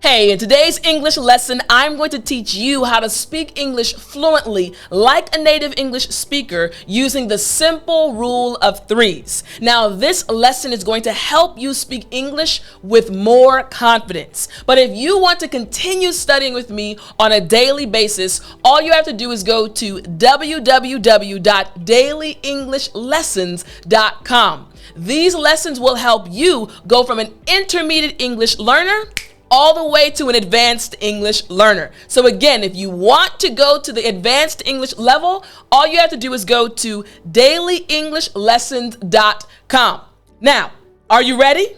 Hey, in today's English lesson, I'm going to teach you how to speak English fluently like a native English speaker using the simple rule of threes. Now, this lesson is going to help you speak English with more confidence. But if you want to continue studying with me on a daily basis, all you have to do is go to www.dailyenglishLessons.com. These lessons will help you go from an intermediate English learner all the way to an advanced English learner. So again, if you want to go to the advanced English level, all you have to do is go to dailyenglishLessons.com. Now, are you ready?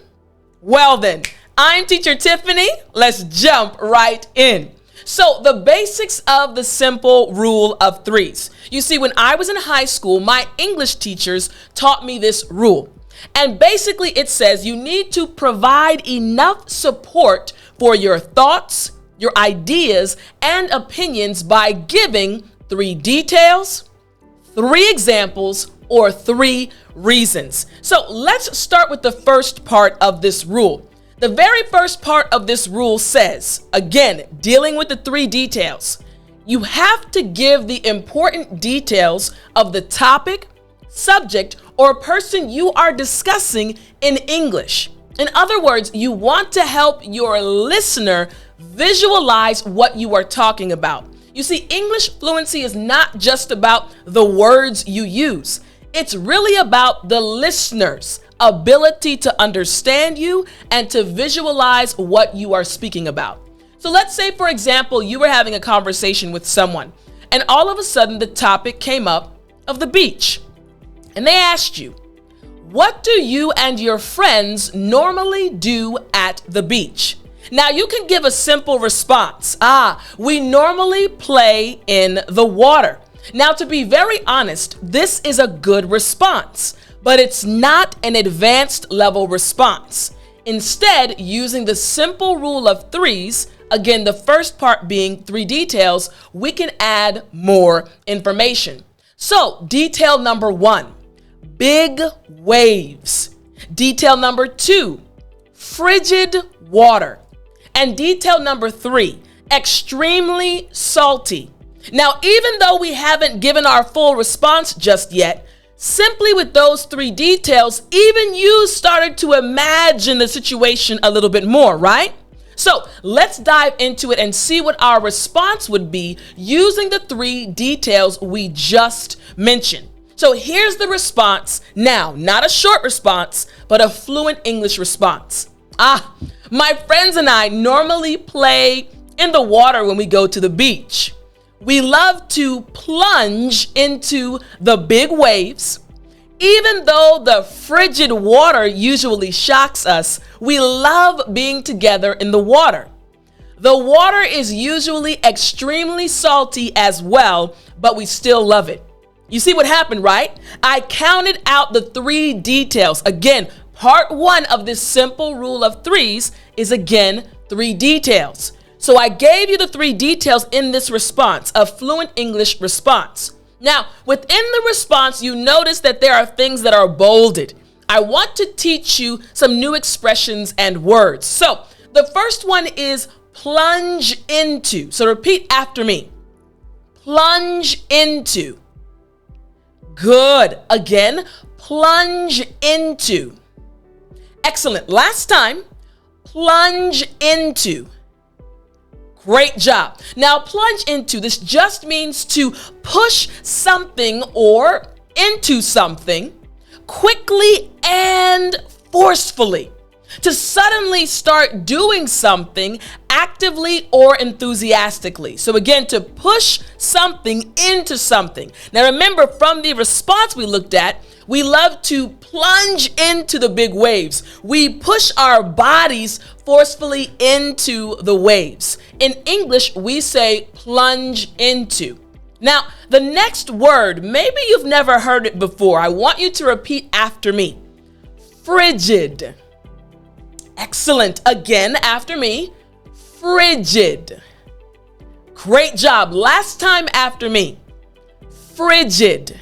Well then, I'm teacher Tiffany. Let's jump right in. So the basics of the simple rule of threes. You see, when I was in high school, my English teachers taught me this rule. And basically it says you need to provide enough support for your thoughts, your ideas, and opinions by giving 3 details, 3 examples, or 3 reasons. So let's start with the first part of this rule. The very first part of this rule says, again, dealing with the 3 details, you have to give the important details of the topic, subject, or person you are discussing in English. In other words, you want to help your listener visualize what you are talking about. You see, English fluency is not just about the words you use. It's really about the listener's ability to understand you and to visualize what you are speaking about. So let's say, for example, you were having a conversation with someone, and all of a sudden the topic came up of the beach. And they asked you, what do you and your friends normally do at the beach? Now you can give a simple response. We normally play in the water. Now, to be very honest, this is a good response, but it's not an advanced level response. Instead, using the simple rule of threes, again, the first part being 3 details, we can add more information. So, detail number 1. Big waves. Detail number 2, frigid water. And detail number 3, extremely salty. Now, even though we haven't given our full response just yet, simply with those 3 details, even you started to imagine the situation a little bit more, right? So let's dive into it and see what our response would be using the 3 details we just mentioned. So here's the response now, not a short response, but a fluent English response. My friends and I normally play in the water when we go to the beach. We love to plunge into the big waves. Even though the frigid water usually shocks us, we love being together in the water. The water is usually extremely salty as well, but we still love it. You see what happened, right? I counted out the 3 details. Again, part 1 of this simple rule of threes is, again, 3 details. So I gave you the 3 details in this response, a fluent English response. Now, within the response, you notice that there are things that are bolded. I want to teach you some new expressions and words. So the first one is plunge into. So repeat after me. Plunge into. Good. Again, plunge into. Excellent. Last time, plunge into. Great job. Now, plunge into, this just means to push something or into something quickly and forcefully. To suddenly start doing something actively or enthusiastically. So again, to push something into something. Now remember, from the response we looked at, we love to plunge into the big waves. We push our bodies forcefully into the waves. In English, we say plunge into. Now, the next word, maybe you've never heard it before. I want you to repeat after me. Frigid. Excellent. Again, after me. Frigid. Great job. Last time after me. Frigid.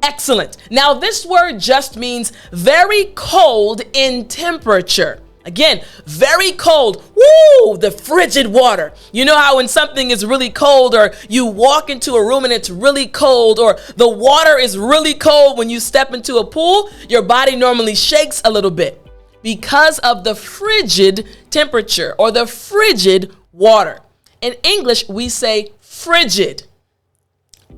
Excellent. Now, this word just means very cold in temperature. Again, very cold. Woo, the frigid water. You know how when something is really cold, or you walk into a room and it's really cold, or the water is really cold when you step into a pool, your body normally shakes a little bit because of the frigid temperature or the frigid water. In English, we say frigid.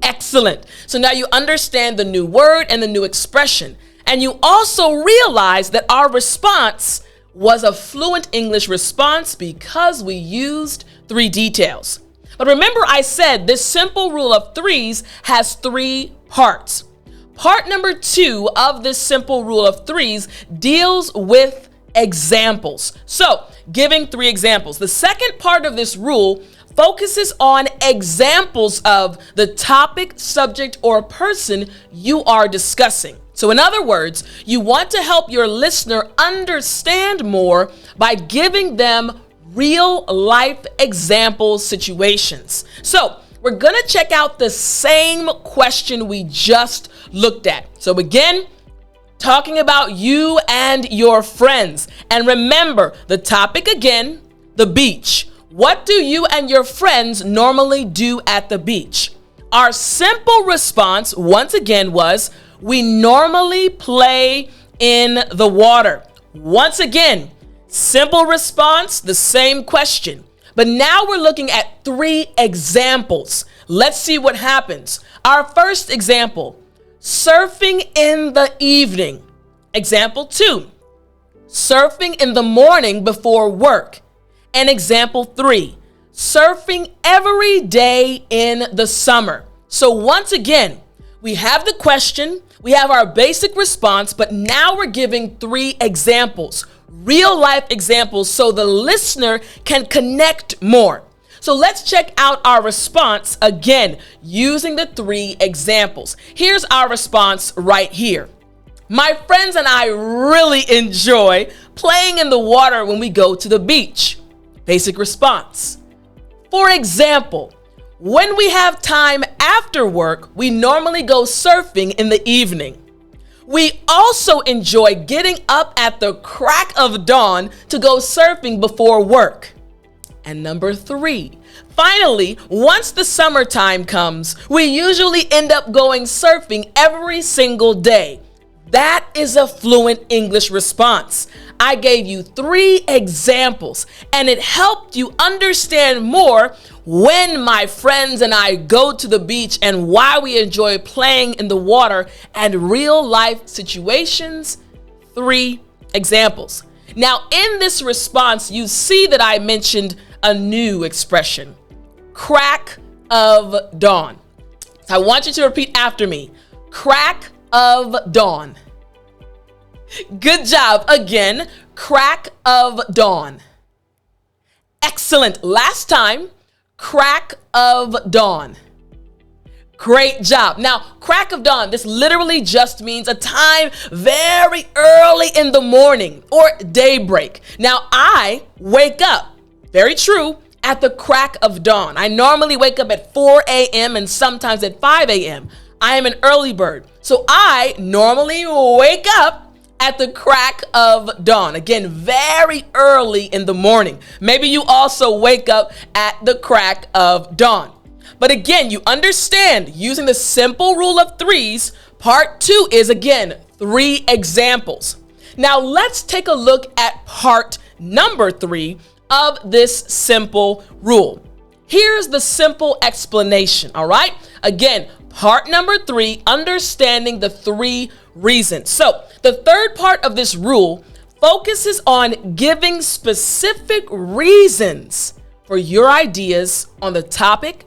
Excellent. So now you understand the new word and the new expression. And you also realize that our response was a fluent English response because we used 3 details. But remember, I said this simple rule of 3s has 3 parts. Part number 2 of this simple rule of 3s deals with examples. So, giving 3 examples. The second part of this rule focuses on examples of the topic, subject, or person you are discussing. So in other words, you want to help your listener understand more by giving them real life example situations. So we're going to check out the same question we just looked at. So again, talking about you and your friends. And remember, the topic again, the beach. What do you and your friends normally do at the beach? Our simple response, once again, was we normally play in the water. Once again, simple response, the same question. But now we're looking at 3 examples. Let's see what happens. Our first example, surfing in the evening. Example 2, surfing in the morning before work. And example 3, surfing every day in the summer. So once again, we have the question, we have our basic response, but now we're giving 3 examples, real life examples, so the listener can connect more. So let's check out our response again, using the 3 examples. Here's our response right here. My friends and I really enjoy playing in the water when we go to the beach. Basic response. For example, when we have time after work, we normally go surfing in the evening. We also enjoy getting up at the crack of dawn to go surfing before work. And number 3, finally, once the summertime comes, we usually end up going surfing every single day. That is a fluent English response. I gave you 3 examples, and it helped you understand more when my friends and I go to the beach and why we enjoy playing in the water and real life situations. 3 examples. Now, in this response, you see that I mentioned a new expression, crack of dawn. So I want you to repeat after me, crack of dawn. Good job. Again, crack of dawn. Excellent. Last time, crack of dawn. Great job. Now, crack of dawn, this literally just means a time very early in the morning or daybreak. Now, I wake up, very true, at the crack of dawn. I normally wake up at 4 a.m. and sometimes at 5 a.m. I am an early bird. So I normally wake up at the crack of dawn. Again, very early in the morning. Maybe you also wake up at the crack of dawn. But again, you understand, using the simple rule of 3s, part 2 is again 3 examples. Now let's take a look at part number 3 of this simple rule. Here's the simple explanation, all right? Again, part number 3, understanding the 3 reasons. So the third part of this rule focuses on giving specific reasons for your ideas on the topic,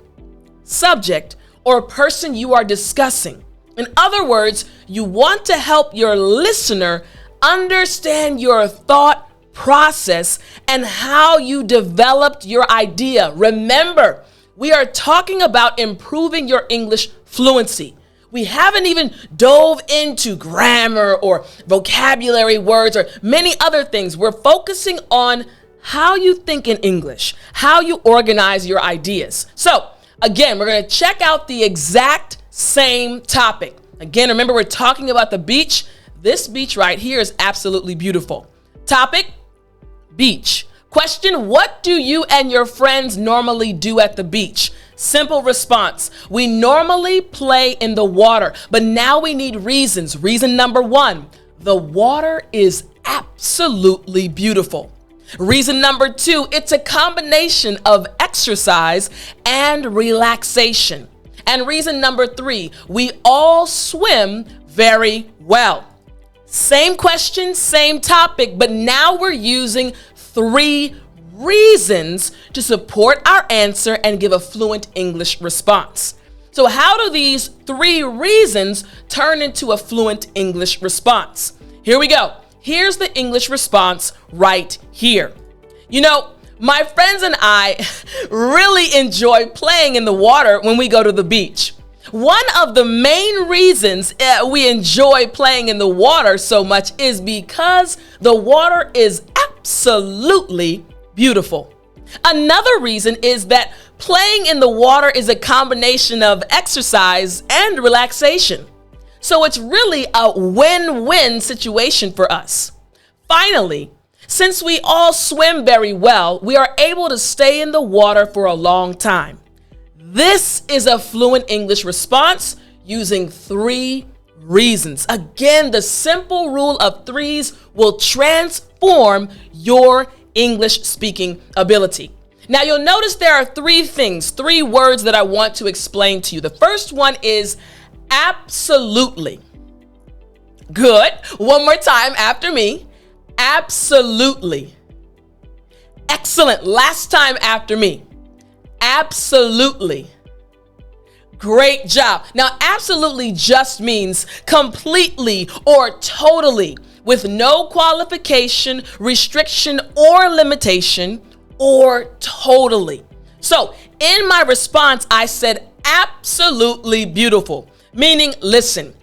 subject, or person you are discussing. In other words, you want to help your listener understand your thought process and how you developed your idea. Remember, we are talking about improving your English fluency. We haven't even dove into grammar or vocabulary words or many other things. We're focusing on how you think in English, how you organize your ideas. So again, we're going to check out the exact same topic. Again, remember, we're talking about the beach. This beach right here is absolutely beautiful. Topic, beach. Question, what do you and your friends normally do at the beach? Simple response, we normally play in the water, but now we need reasons. Reason number one, the water is absolutely beautiful. Reason number two, it's a combination of exercise and relaxation. And reason number three, we all swim very well. Same question, same topic, but now we're using 3 reasons to support our answer and give a fluent English response. So how do these 3 reasons turn into a fluent English response? Here we go. Here's the English response right here. You know, my friends and I really enjoy playing in the water when we go to the beach. One of the main reasons we enjoy playing in the water so much is because the water is absolutely beautiful. Another reason is that playing in the water is a combination of exercise and relaxation. So it's really a win-win situation for us. Finally, since we all swim very well, we are able to stay in the water for a long time. This is a fluent English response using 3 reasons. Again, the simple rule of 3s will transform your English speaking ability. Now you'll notice there are 3 words that I want to explain to you. The first one is absolutely. Good. One more time after me. Absolutely. Excellent. Last time after me. Absolutely. Great job. Now, absolutely just means completely or totally, with no qualification, restriction, or limitation, or totally. So in my response, I said absolutely beautiful, meaning, listen,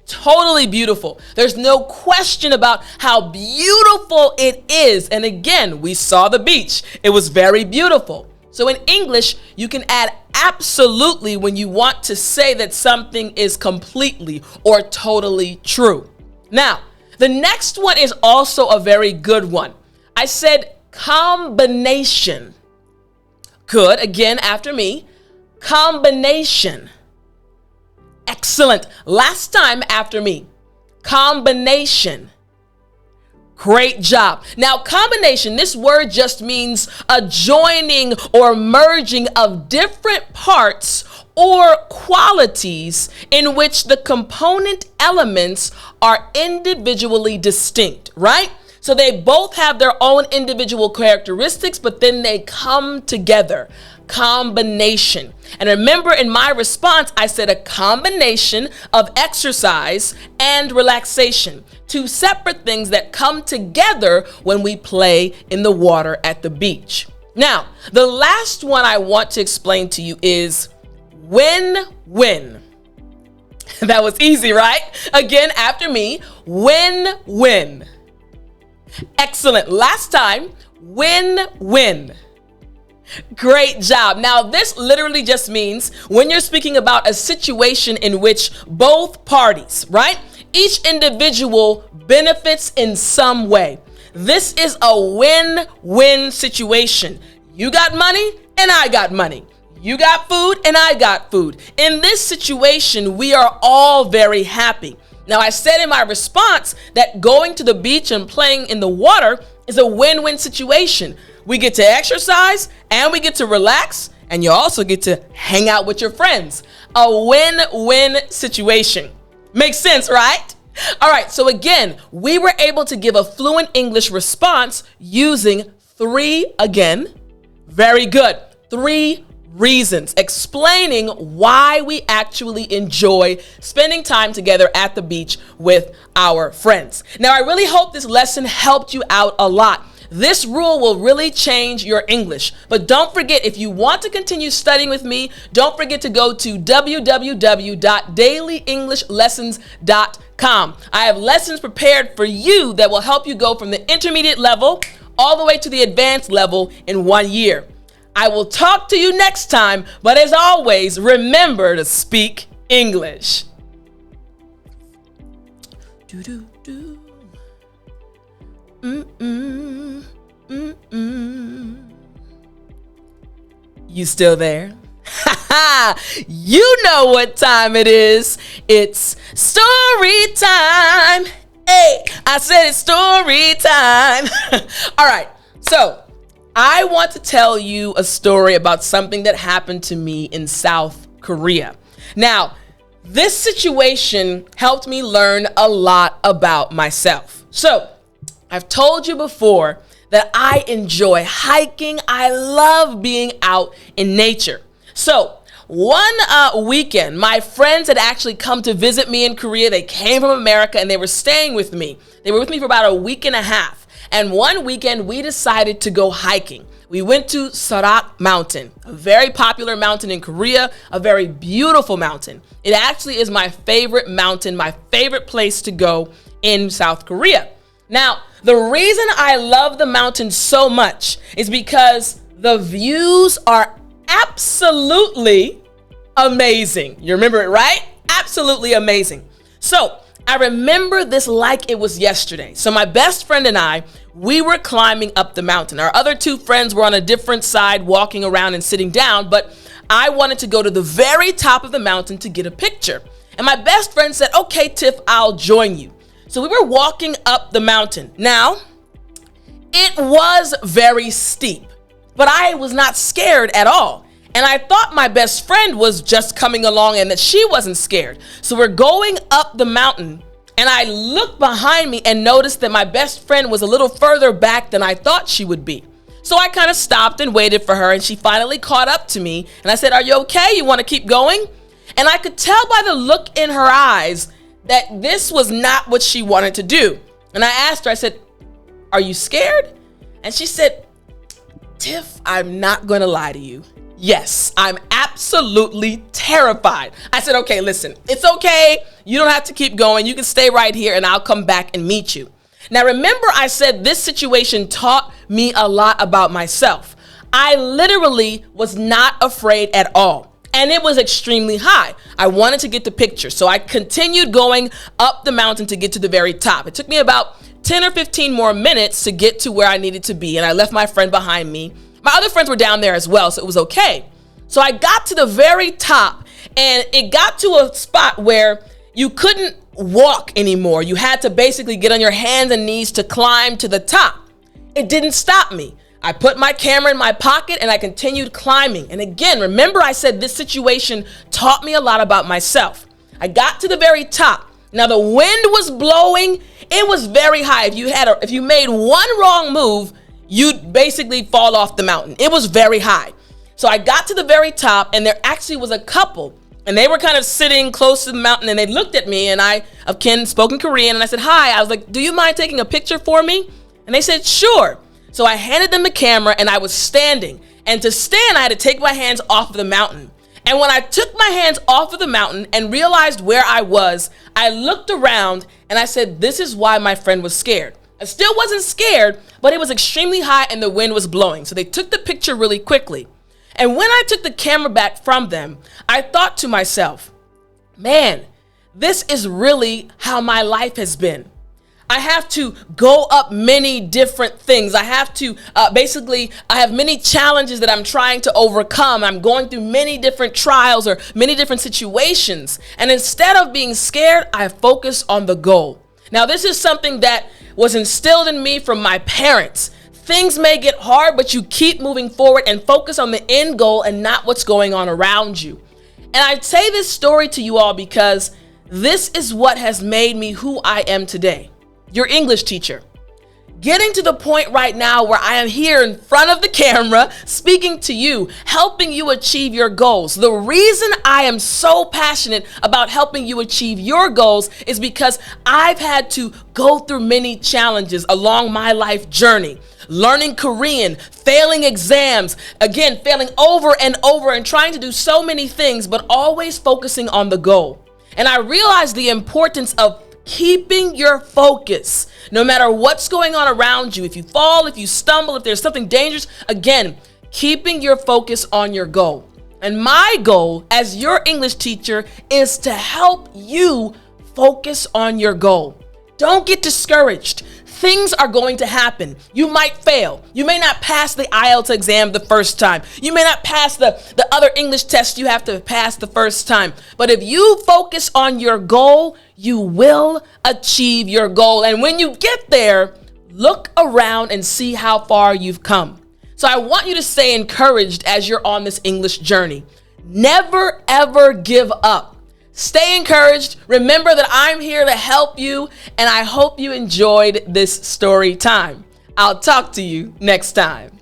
totally beautiful. There's no question about how beautiful it is. And again, we saw the beach. It was very beautiful. So in English, you can add absolutely when you want to say that something is completely or totally true. Now, the next one is also a very good one. I said combination. Good. Again, after me. Combination. Excellent. Last time after me. Combination. Great job. Now, combination, this word just means a joining or merging of different parts or qualities in which the component elements are individually distinct, right? So they both have their own individual characteristics, but then they come together. Combination. And remember, in my response, I said a combination of exercise and relaxation. 2 separate things that come together when we play in the water at the beach. Now, the last one I want to explain to you is win-win. That was easy, right? Again, after me, win-win. Excellent. Last time, win-win. Great job. Now, this literally just means when you're speaking about a situation in which both parties, right? Each individual benefits in some way. This is a win-win situation. You got money and I got money. You got food and I got food. In this situation, we are all very happy. Now, I said in my response that going to the beach and playing in the water is a win-win situation. We get to exercise and we get to relax, and you also get to hang out with your friends. A win-win situation. Makes sense, right? All right, so again, we were able to give a fluent English response using 3, again, very good, 3 reasons explaining why we actually enjoy spending time together at the beach with our friends. Now, I really hope this lesson helped you out a lot. This rule will really change your English. But don't forget, if you want to continue studying with me, don't forget to go to www.dailyenglishLessons.com. I have lessons prepared for you that will help you go from the intermediate level all the way to the advanced level in 1 year. I will talk to you next time, but as always, remember to speak English. Do do do. Mm-mm. Mm-mm. You still there? You know what time it is. It's story time. Hey, I said it's story time. All right, so I want to tell you a story about something that happened to me in South Korea. Now, this situation helped me learn a lot about myself. So, I've told you before that I enjoy hiking. I love being out in nature. So, one weekend, my friends had actually come to visit me in Korea. They came from America and they were staying with me. They were with me for about a week and a half. And one weekend, we decided to go hiking. We went to Sarak Mountain, a very popular mountain in Korea, a very beautiful mountain. It actually is my favorite mountain, my favorite place to go in South Korea. Now, the reason I love the mountain so much is because the views are absolutely amazing. You remember it, right? Absolutely amazing. So I remember this like it was yesterday. So my best friend and I, we were climbing up the mountain. Our other two friends were on a different side, walking around and sitting down, but I wanted to go to the very top of the mountain to get a picture. And my best friend said, okay, Tiff, I'll join you. So we were walking up the mountain. Now, it was very steep, but I was not scared at all. And I thought my best friend was just coming along and that she wasn't scared. So we're going up the mountain and I looked behind me and noticed that my best friend was a little further back than I thought she would be. So I kind of stopped and waited for her and she finally caught up to me. And I said, are you okay? You want to keep going? And I could tell by the look in her eyes that this was not what she wanted to do. And I asked her, I said, are you scared? And she said, Tiff, I'm not going to lie to you. Yes, I'm absolutely terrified. I said, okay, listen, it's okay. You don't have to keep going. You can stay right here and I'll come back and meet you. Now, remember I said this situation taught me a lot about myself. I literally was not afraid at all. And it was extremely high. I wanted to get the picture. So I continued going up the mountain to get to the very top. It took me about 10 or 15 more minutes to get to where I needed to be. And I left my friend behind me. My other friends were down there as well, so it was okay. So I got to the very top and it got to a spot where you couldn't walk anymore. You had to basically get on your hands and knees to climb to the top. It didn't stop me. I put my camera in my pocket and I continued climbing. And again, remember I said this situation taught me a lot about myself. I got to the very top. Now the wind was blowing. It was very high. If you made one wrong move, you'd basically fall off the mountain. It was very high. So I got to the very top and there actually was a couple and they were kind of sitting close to the mountain and they looked at me and I, of Ken, spoke in Korean and I said, hi. I was like, do you mind taking a picture for me? And they said, sure. So I handed them the camera and I was standing. And to stand, I had to take my hands off of the mountain. And when I took my hands off of the mountain and realized where I was, I looked around and I said, this is why my friend was scared. I still wasn't scared, but it was extremely high and the wind was blowing. So they took the picture really quickly. And when I took the camera back from them, I thought to myself, man, this is really how my life has been. I have to go up many different things. I have to I have many challenges that I'm trying to overcome. I'm going through many different trials or many different situations. And instead of being scared, I focus on the goal. Now, this is something that was instilled in me from my parents. Things may get hard, but you keep moving forward and focus on the end goal and not what's going on around you. And I say this story to you all because this is what has made me who I am today. Your English teacher. Getting to the point right now where I am here in front of the camera, speaking to you, helping you achieve your goals. The reason I am so passionate about helping you achieve your goals is because I've had to go through many challenges along my life journey. Learning Korean, failing exams, again, failing over and over and trying to do so many things, but always focusing on the goal. And I realized the importance of keeping your focus, no matter what's going on around you. If you fall, if you stumble, if there's something dangerous, again, keeping your focus on your goal. And my goal as your English teacher is to help you focus on your goal. Don't get discouraged. things are going to happen. You might fail. You may not pass the IELTS exam the first time. You may not pass the other English test you have to pass the first time. But if you focus on your goal, you will achieve your goal. And when you get there, look around and see how far you've come. So I want you to stay encouraged as you're on this English journey. Never, ever give up. Stay encouraged. Remember that I'm here to help you, and I hope you enjoyed this story time. I'll talk to you next time.